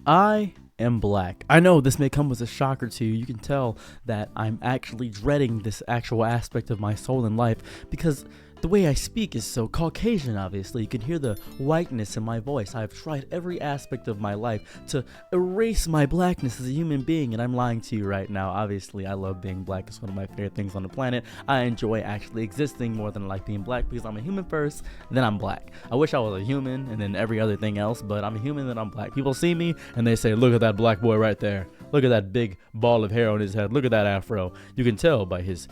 I am black. I know this may come as a shocker to you. You can tell that I'm actually dreading this actual aspect of my soul and life because the way I speak is so Caucasian, obviously. You can hear the whiteness in my voice. I've tried every aspect of my life to erase my blackness as a human being, and I'm lying to you right now. Obviously, I love being black. It's one of my favorite things on the planet. I enjoy actually existing more than I like being black because I'm a human first, then I'm black. I wish I was a human and then every other thing else, but I'm a human, then I'm black. People see me and they say, look at that black boy right there. Look at that big ball of hair on his head. Look at that afro. You can tell by his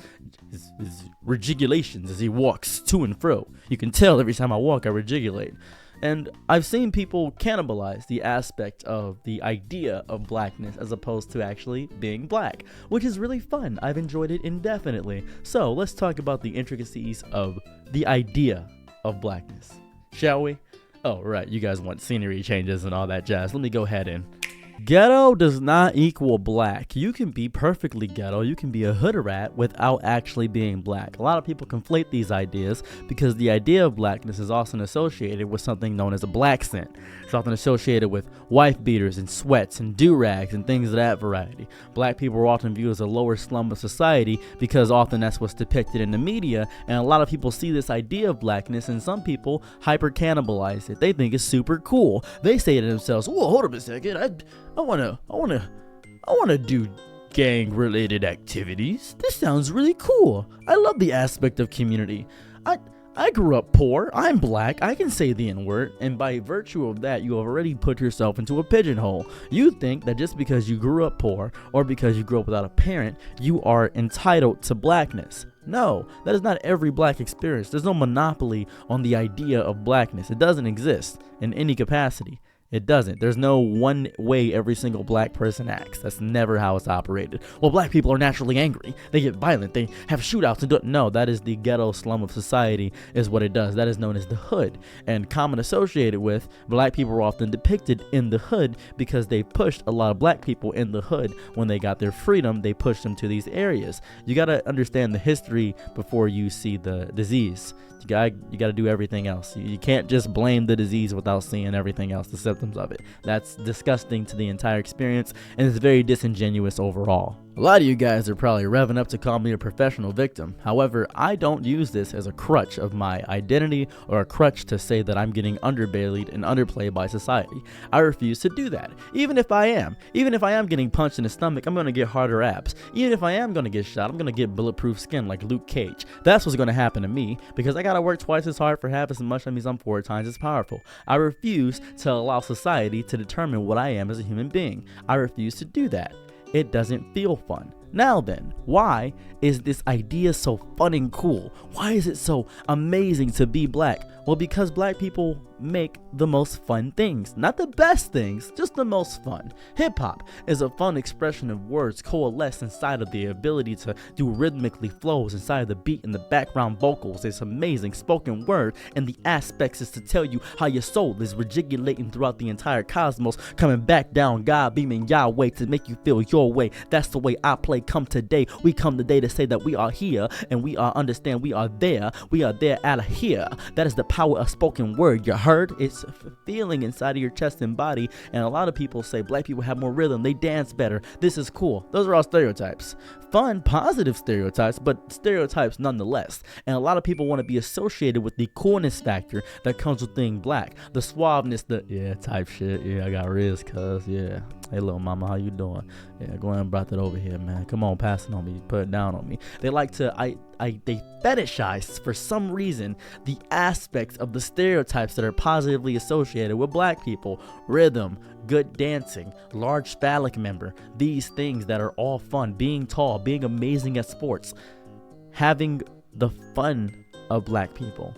regulations as he walks to and fro. You can tell every time I walk, I regulate. And I've seen people cannibalize the aspect of the idea of blackness as opposed to actually being black, which is really fun. I've enjoyed it indefinitely. So let's talk about the intricacies of the idea of blackness, shall we? Oh, right. You guys want scenery changes and all that jazz. Let me go ahead and ghetto does not equal black. You can be perfectly ghetto, you can be a hood rat without actually being black. A lot of people conflate these ideas because the idea of blackness is often associated with something known as a black scent. It's often associated with wife beaters and sweats and do-rags and things of that variety. Black people are often viewed as a lower slum of society because often that's what's depicted in the media, and a lot of people see this idea of blackness and some people hyper cannibalize it. They think it's super cool. They say to themselves, whoa, hold up a second, I wanna do gang-related activities. This sounds really cool. I love the aspect of community. I grew up poor. I'm black. I can say the N-word, and by virtue of that, you have already put yourself into a pigeonhole. You think that just because you grew up poor or because you grew up without a parent, you are entitled to blackness. No, that is not every black experience. There's no monopoly on the idea of blackness. It doesn't exist in any capacity. It doesn't. There's no one way every single black person acts. That's never how it's operated. Well, black people are naturally angry. They get violent. They have shootouts. And no, that is the ghetto slum of society is what it does. That is known as the hood. And common associated with, black people are often depicted in the hood because they pushed a lot of black people in the hood. When they got their freedom, they pushed them to these areas. You got to understand the history before you see the disease. You got to do everything else. You can't just blame the disease without seeing everything else, the symptoms of it. That's disgusting to the entire experience, and it's very disingenuous overall. A lot of you guys are probably revving up to call me a professional victim. However, I don't use this as a crutch of my identity or a crutch to say that I'm getting underbellied and underplayed by society. I refuse to do that. Even if I am getting punched in the stomach, I'm going to get harder abs. Even if I am going to get shot, I'm going to get bulletproof skin like Luke Cage. That's what's going to happen to me because I got to work twice as hard for half as much. That means I'm 4 times as powerful. I refuse to allow society to determine what I am as a human being. I refuse to do that. It doesn't feel fun. Now then, why is this idea so fun and cool? Why is it so amazing to be black? Well, because black people make the most fun things. Not the best things, just the most fun. Hip-hop is a fun expression of words coalesced inside of the ability to do rhythmically flows inside of the beat and the background vocals. It's amazing spoken word, and the aspects is to tell you how your soul is regulating throughout the entire cosmos, coming back down, God beaming Yahweh to make you feel your way. That's the way I play. Come today. We come today to say that we are here, and we are understand we are there. We are there out of here. That is the power of spoken word. You heard? It's a feeling inside of your chest and body, and a lot of people say black people have more rhythm, they dance better, this is cool. Those are all stereotypes. Fun, positive stereotypes, but stereotypes nonetheless. And a lot of people want to be associated with the coolness factor that comes with being black, the suaveness, the type shit. Yeah, I got Riz, cuz, yeah. Hey, little mama, how you doing? Yeah, go ahead and brought that over here, man. Come on, pass it on me, put it down on me. They like to, they fetishize for some reason the aspects of the stereotypes that are positively associated with black people. Rhythm, good dancing, large phallic member, these things that are all fun, being tall, being amazing at sports, having the fun of black people.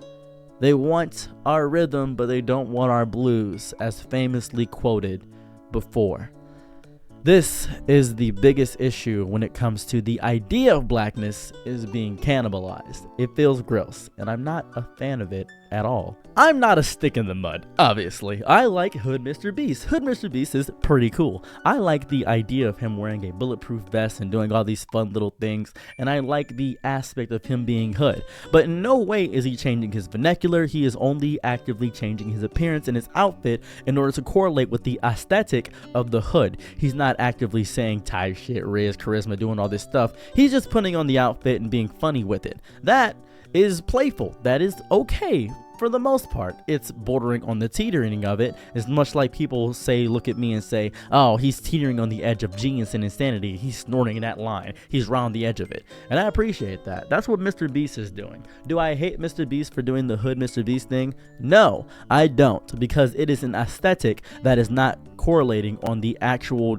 They want our rhythm, but they don't want our blues, as famously quoted before. This is the biggest issue when it comes to the idea of blackness is being cannibalized. It feels gross, and I'm not a fan of it at all. I'm not a stick in the mud, obviously. I like Hood Mr. Beast. Hood Mr. Beast is pretty cool. I like the idea of him wearing a bulletproof vest and doing all these fun little things, and I like the aspect of him being Hood. But in no way is he changing his vernacular. He is only actively changing his appearance and his outfit in order to correlate with the aesthetic of the Hood. He's not actively saying type shit, Riz, charisma, doing all this stuff. He's just putting on the outfit and being funny with it. That is playful. That is okay. For the most part, it's bordering on the teetering of it. It's much like people say, look at me and say, oh, he's teetering on the edge of genius and insanity. He's snorting that line. He's round the edge of it. And I appreciate that. That's what Mr. Beast is doing. Do I hate Mr. Beast for doing the Hood Mr. Beast thing? No, I don't, because it is an aesthetic that is not correlating on the actual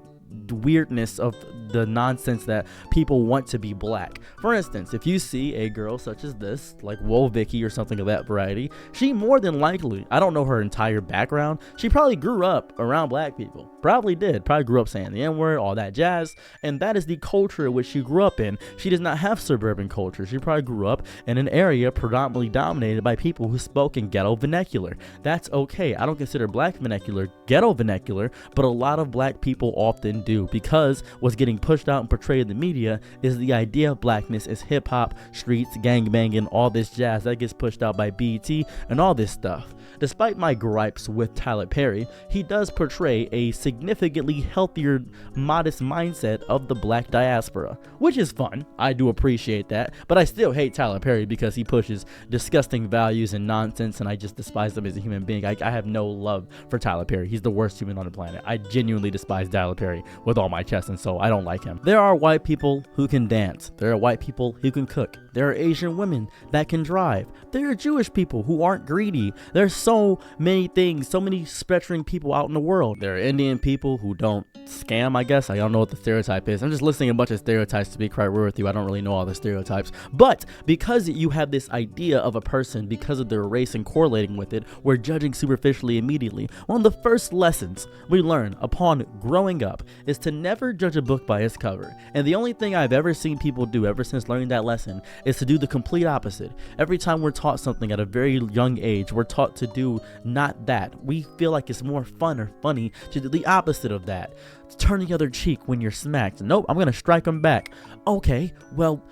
weirdness of the nonsense that people want to be black. For instance, if you see a girl such as this, like Whoa Vicky or something of that variety, she more than likely, I don't know her entire background, she probably grew up around black people. Probably grew up saying the N-word, all that jazz, and that is the culture which she grew up in. She does not have suburban culture. She probably grew up in an area predominantly dominated by people who spoke in ghetto vernacular. That's okay. I don't consider black vernacular ghetto vernacular, but a lot of black people often do, because what's getting pushed out and portrayed in the media is the idea of blackness is hip-hop, streets, gangbanging, all this jazz that gets pushed out by BET and all this stuff. Despite my gripes with Tyler Perry, he does portray a significantly healthier, modest mindset of the black diaspora, which is fun. I do appreciate that, but I still hate Tyler Perry because he pushes disgusting values and nonsense, and I just despise him as a human being. I have no love for Tyler Perry. He's the worst human on the planet. I genuinely despise Tyler Perry with all my chest and soul. I don't like him. There are white people who can dance. There are white people who can cook. There are Asian women that can drive. There are Jewish people who aren't greedy. There's so many things, so many spectrum people out in the world. There are Indian people who don't scam, I guess. I don't know what the stereotype is. I'm just listing a bunch of stereotypes to be quite real with you. I don't really know all the stereotypes. But because you have this idea of a person because of their race and correlating with it, we're judging superficially immediately. One of the first lessons we learn upon growing up is to never judge a book by its cover. And the only thing I've ever seen people do ever since learning that lesson is to do the complete opposite. Every time we're taught something at a very young age, we're taught to do not that. We feel like it's more fun or funny to do the opposite of that. Turn the other cheek when you're smacked. Nope, I'm gonna strike them back. Okay, well,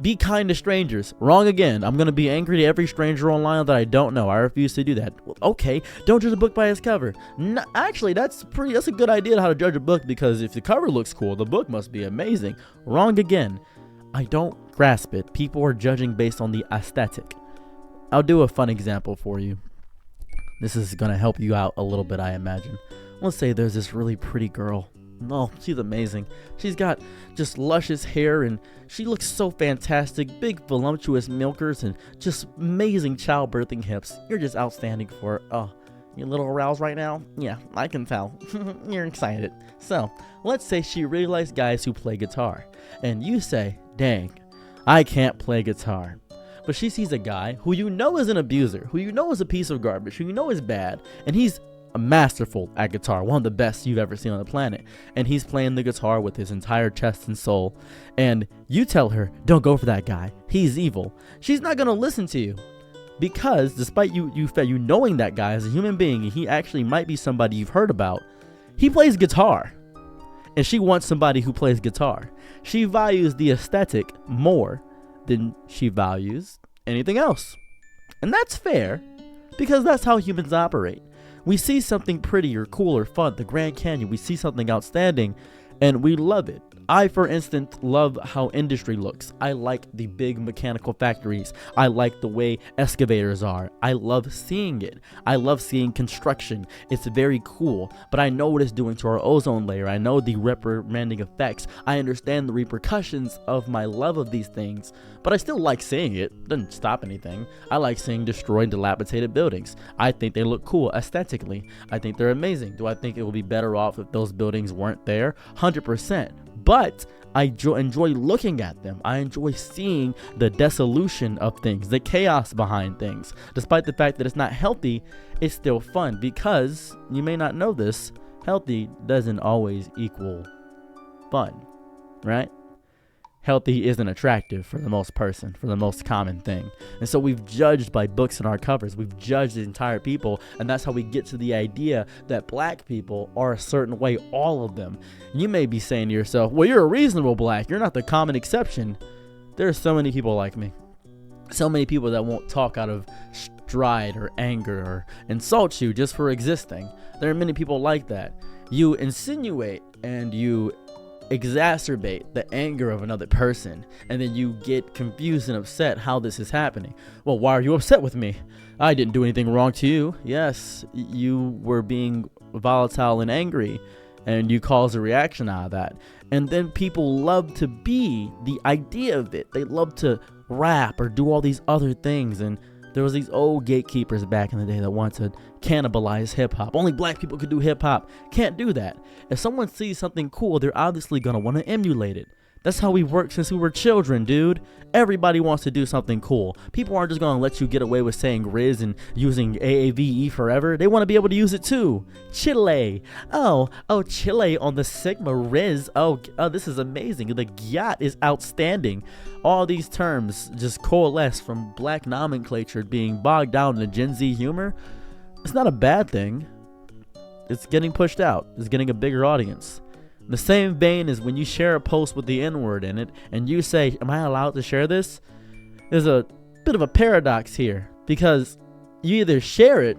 be kind to strangers. Wrong again. I'm gonna be angry to every stranger online that I don't know. I refuse to do that. Well, okay, don't judge a book by its cover. No, actually, that's a good idea how to judge a book, because if the cover looks cool, the book must be amazing. Wrong again. I don't grasp it. People are judging based on the aesthetic. I'll do a fun example for you. This is gonna help you out a little bit, I imagine. Let's say there's this really pretty girl. Oh, she's amazing. She's got just luscious hair, and she looks so fantastic. Big voluptuous milkers and just amazing childbirthing hips. You're just outstanding for her. Oh, you a little aroused right now? Yeah, I can tell. You're excited. So, let's say she really likes guys who play guitar. And you say, dang, I can't play guitar. But she sees a guy who you know is an abuser, who you know is a piece of garbage, who you know is bad, and he's masterful at guitar, one of the best you've ever seen on the planet, and he's playing the guitar with his entire chest and soul, and you tell her, don't go for that guy, he's evil. She's not gonna listen to you, because despite you knowing that guy as a human being, and he actually might be somebody you've heard about, he plays guitar, and she wants somebody who plays guitar. She values the aesthetic more than she values anything else, and that's fair, because that's how humans operate. We see something pretty or cool or fun, the Grand Canyon, we see something outstanding, and we love it. I, for instance, love how industry looks. I like the big mechanical factories. I like the way excavators are. I love seeing it. I love seeing construction. It's very cool, but I know what it's doing to our ozone layer. I know the reprimanding effects. I understand the repercussions of my love of these things, but I still like seeing it. It doesn't stop anything. I like seeing destroyed, dilapidated buildings. I think they look cool aesthetically. I think they're amazing. Do I think it would be better off if those buildings weren't there? 100%. But I enjoy looking at them. I enjoy seeing the dissolution of things, the chaos behind things. Despite the fact that it's not healthy, it's still fun, because you may not know this, healthy doesn't always equal fun, right? healthy isn't attractive for the most person, for the most common thing. And so we've judged by books and our covers. We've judged the entire people, and that's how we get to the idea that black people are a certain way, all of them. You may be saying to yourself, well, you're a reasonable black. You're not the common exception. There are so many people like me. So many people that won't talk out of stride or anger or insult you just for existing. There are many people like that. You insinuate and you exacerbate the anger of another person, and then you get confused and upset how this is happening. Well, why are you upset with me? I didn't do anything wrong to you. Yes, you were being volatile and angry, and you caused a reaction out of that. And then people love to be the idea of it. They love to rap or do all these other things, and there was these old gatekeepers back in the day that wanted to cannibalize hip-hop. Only black people could do hip-hop. Can't do that. If someone sees something cool, they're obviously going to want to emulate it. That's how we've worked since we were children, dude. Everybody wants to do something cool. People aren't just going to let you get away with saying Riz and using AAVE forever. They want to be able to use it too. Chile. Oh, Chile on the Sigma Riz. Oh, this is amazing. The yacht is outstanding. All these terms just coalesce from black nomenclature being bogged down in the Gen Z humor. It's not a bad thing. It's getting pushed out. It's getting a bigger audience. The same vein is when you share a post with the N-word in it and you say, am I allowed to share this? There's a bit of a paradox here, because you either share it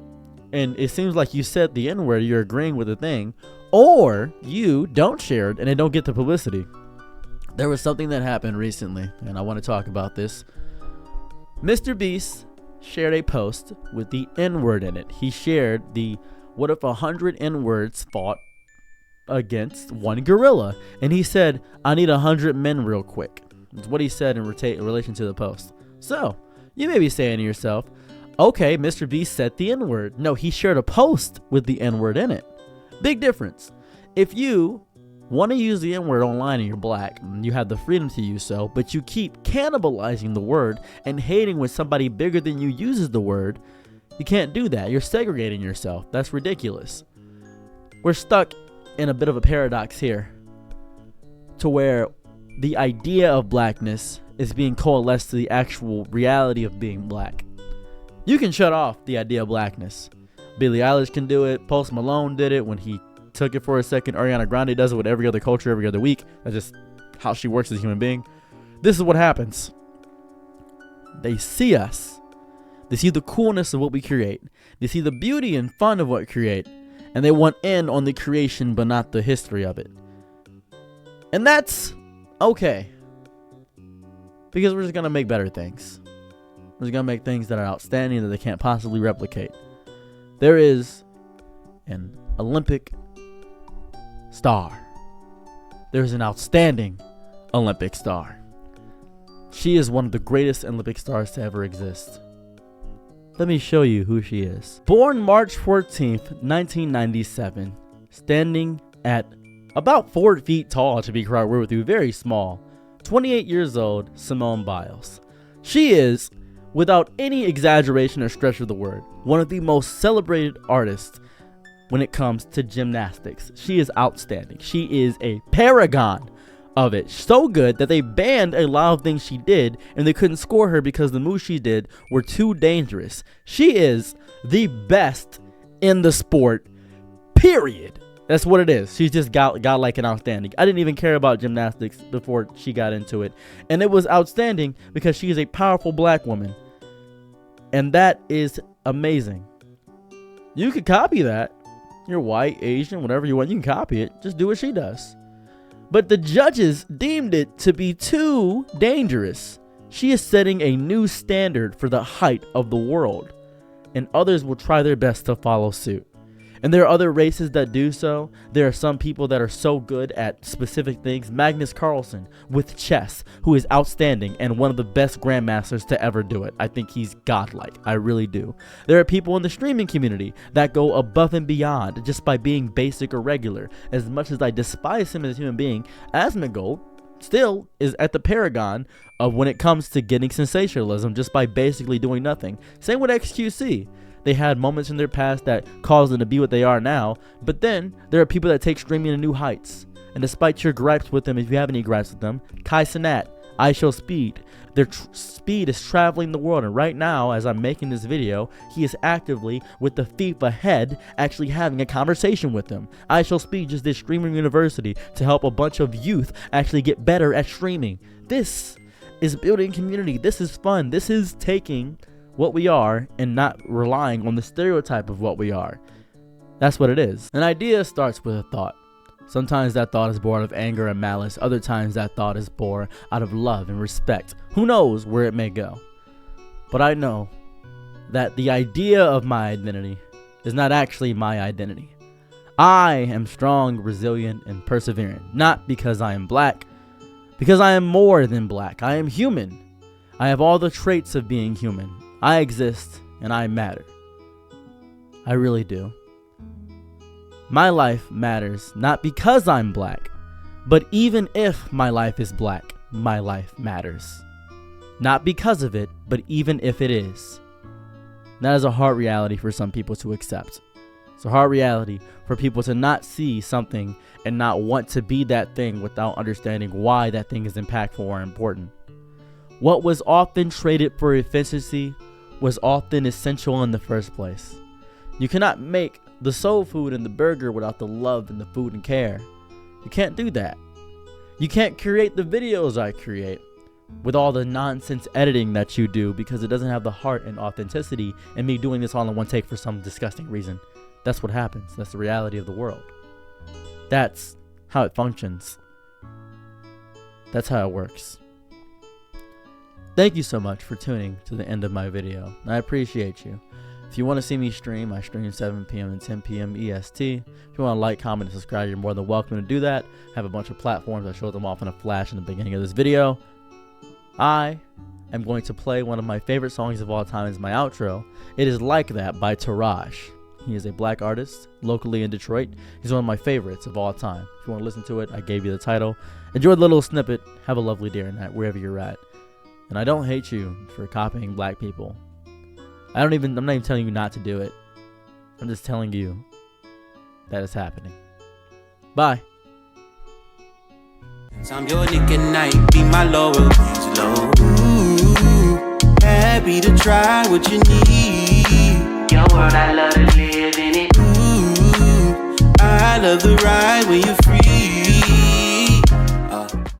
and it seems like you said the N-word, you're agreeing with the thing, or you don't share it and it don't get the publicity. There was something that happened recently, and I want to talk about this. Mr. Beast shared a post with the N-word in it. He shared the what if 100 N-words fought against one gorilla, and he said, I need 100 men real quick. That's what he said in relation to the post. So you may be saying to yourself, okay, Mr. Beast said the N-word. No, he shared a post with the N-word in it. Big difference. If you want to use the N-word online and you're black, you have the freedom to use so, but you keep cannibalizing the word and hating when somebody bigger than you uses the word, you can't do that. You're segregating yourself. That's ridiculous. We're stuck in a bit of a paradox here, to where the idea of blackness is being coalesced to the actual reality of being black. You can shut off the idea of blackness. Billie Eilish can do it. Post Malone did it when he took it for a second. Ariana Grande does it with every other culture, every other week. That's just how she works as a human being. This is what happens. They see us. They see the coolness of what we create. They see the beauty and fun of what we create. And they want in on the creation, but not the history of it. And that's okay, because we're just going to make better things. We're just going to make things that are outstanding that they can't possibly replicate. There is an Olympic star. There's an outstanding Olympic star. She is one of the greatest Olympic stars to ever exist. Let me show you who she is. Born March 14th, 1997, standing at about 4 feet tall, to be quite real with you, very small. 28 years old, Simone Biles. She is, without any exaggeration or stretch of the word, one of the most celebrated artists when it comes to gymnastics. She is outstanding. She is a paragon of it. So good that they banned a lot of things she did, and they couldn't score her because the moves she did were too dangerous. She is the best in the sport, period. That's what it is. She's just godlike and outstanding. I didn't even care about gymnastics before she got into it, and it was outstanding because she is a powerful black woman, and that is amazing. You could copy that. You're white, Asian, whatever you want, you can copy it. Just do what she does. But the judges deemed it to be too dangerous. She is setting a new standard for the height of the world, and others will try their best to follow suit. And there are other races that do so. There are some people that are so good at specific things. Magnus Carlsen with chess, who is outstanding and one of the best grandmasters to ever do it. I think he's godlike. I really do. There are people in the streaming community that go above and beyond just by being basic or regular. As much as I despise him as a human being, Asmongold still is at the paragon of when it comes to getting sensationalism just by basically doing nothing. Same with XQC. They had moments in their past that caused them to be what they are now, but then there are people that take streaming to new heights. And despite your gripes with them, if you have any gripes with them, Kai Cenat, I Show Speed. Their speed is traveling the world, and right now, as I'm making this video, he is actively, with the FIFA head, actually having a conversation with them. I Show Speed just did Streaming University to help a bunch of youth actually get better at streaming. This is building community. This is fun. This is taking what we are and not relying on the stereotype of what we are. That's what it is. An idea starts with a thought. Sometimes that thought is born of anger and malice. Other times that thought is born out of love and respect. Who knows where it may go? But I know that the idea of my identity is not actually my identity. I am strong, resilient, and persevering. Not because I am black, because I am more than black. I am human. I have all the traits of being human. I exist and I matter. I really do. My life matters not because I'm black, but even if my life is black, my life matters. Not because of it, but even if it is. That is a hard reality for some people to accept. It's a hard reality for people to not see something and not want to be that thing without understanding why that thing is impactful or important. What was often traded for efficiency was often essential in the first place. You cannot make the soul food and the burger without the love and the food and care. You can't do that. You can't create the videos I create with all the nonsense editing that you do because it doesn't have the heart and authenticity and me doing this all in one take for some disgusting reason. That's what happens. That's the reality of the world. That's how it functions. That's how it works. Thank you so much for tuning to the end of my video. I appreciate you. If you want to see me stream, I stream 7 p.m. and 10 p.m. EST. If you want to like, comment, and subscribe, you're more than welcome to do that. I have a bunch of platforms. I showed them off in a flash in the beginning of this video. I am going to play one of my favorite songs of all time as my outro. It is Like That by Taraj. He is a black artist locally in Detroit. He's one of my favorites of all time. If you want to listen to it, I gave you the title. Enjoy the little snippet. Have a lovely day or night wherever you're at. And I don't hate you for copying black people. I'm not even telling you not to do it. I'm just telling you that it's happening. Bye. I'm your nigga night, be my lower low. Ooh, happy to try what you need. Your world, I love to live in it. Ooh, I love the ride when you're free.